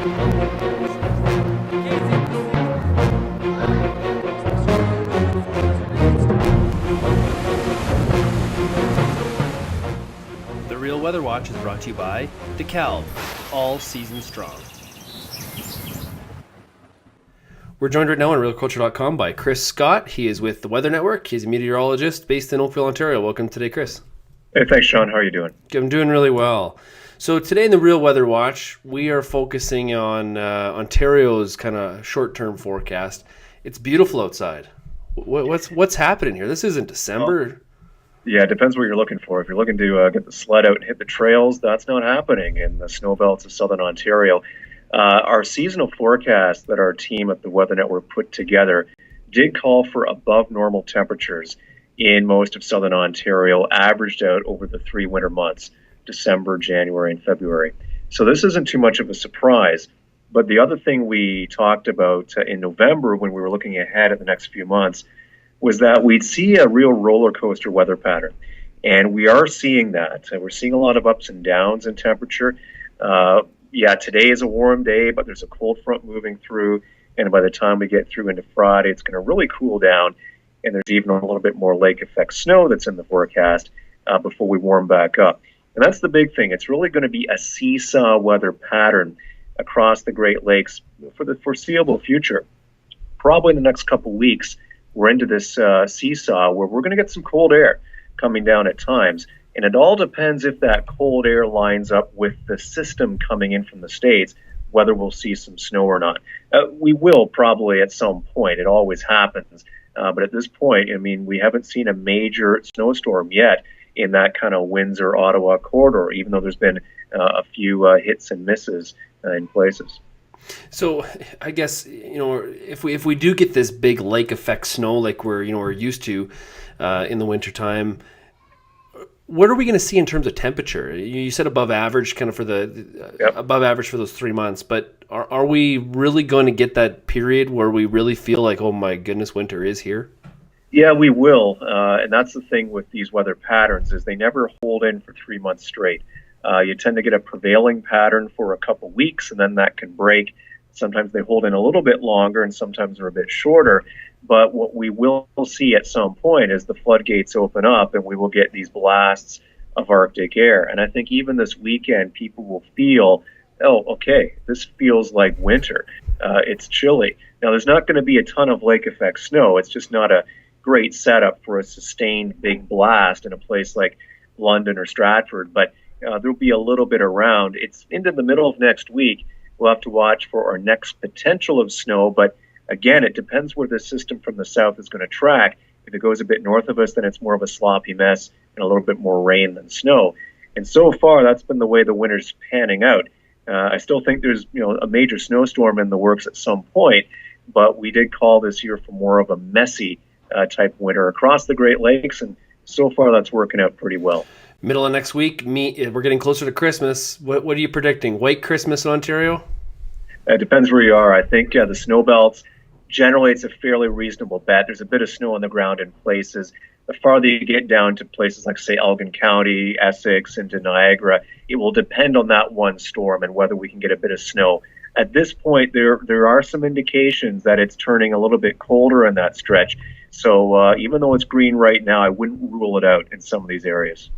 The Real Weather Watch is brought to you by DeKalb, all season strong. We're joined right now on RealAgriculture.com by Chris Scott. He is with the Weather Network. He's a meteorologist based in Oakville, Ontario. Welcome today, Chris. Hey, thanks, Sean. How are you doing? I'm doing really well. So today in the Real Weather Watch, we are focusing on Ontario's kind of short-term forecast. It's beautiful outside. What's happening here? This isn't December. Well, yeah, it depends what you're looking for. If you're looking to get the sled out and hit the trails, that's not happening in the snow belts of southern Ontario. Our seasonal forecast that our team at the Weather Network put together did call for above normal temperatures in most of southern Ontario, averaged out over the 3 winter months, December, January, and February. So this isn't too much of a surprise. But the other thing we talked about in November when we were looking ahead at the next few months was that we'd see a real roller coaster weather pattern. And we are seeing that. We're seeing a lot of ups and downs in temperature. Today is a warm day, but there's a cold front moving through. And by the time we get through into Friday, it's going to really cool down. And there's even a little bit more lake effect snow that's in the forecast before we warm back up. And that's the big thing. It's really going to be a seesaw weather pattern across the Great Lakes for the foreseeable future. Probably in the next couple weeks, we're into this seesaw where we're going to get some cold air coming down at times. And it all depends if that cold air lines up with the system coming in from the States, whether we'll see some snow or not. We will probably at some point. It always happens. But at this point, I mean, we haven't seen a major snowstorm yet in that kind of Windsor-Ottawa corridor, even though there's been a few hits and misses in places. So I guess, if we do get this big lake effect snow like we're used to in the wintertime, what are we going to see in terms of temperature? You said above average kind of for above average for those 3 months, but are we really going to get that period where we really feel like, oh my goodness, winter is here? Yeah, we will. And that's the thing with these weather patterns is they never hold in for 3 months straight. You tend to get a prevailing pattern for a couple weeks, and then that can break. Sometimes they hold in a little bit longer, and sometimes they're a bit shorter. But what we will see at some point is the floodgates open up, and we will get these blasts of Arctic air. And I think even this weekend, people will feel, oh, okay, this feels like winter. It's chilly. Now, there's not going to be a ton of lake effect snow. It's just not a great setup for a sustained big blast in a place like London or Stratford. But there'll be a little bit around. It's into the middle of next week. We'll have to watch for our next potential of snow. But again, it depends where the system from the south is going to track. If it goes a bit north of us, then it's more of a sloppy mess and a little bit more rain than snow. And so far, that's been the way the winter's panning out. I still think there's a major snowstorm in the works at some point, but we did call this year for more of a messy type winter across the Great Lakes, and so far that's working out pretty well. Middle of next week, we're getting closer to Christmas. What are you predicting? White Christmas in Ontario? It depends where you are. I think the snow belts, generally it's a fairly reasonable bet. There's a bit of snow on the ground in places. The farther you get down to places like, say, Elgin County, Essex, into Niagara, it will depend on that one storm and whether we can get a bit of snow. At this point, there are some indications that it's turning a little bit colder in that stretch. So even though it's green right now, I wouldn't rule it out in some of these areas.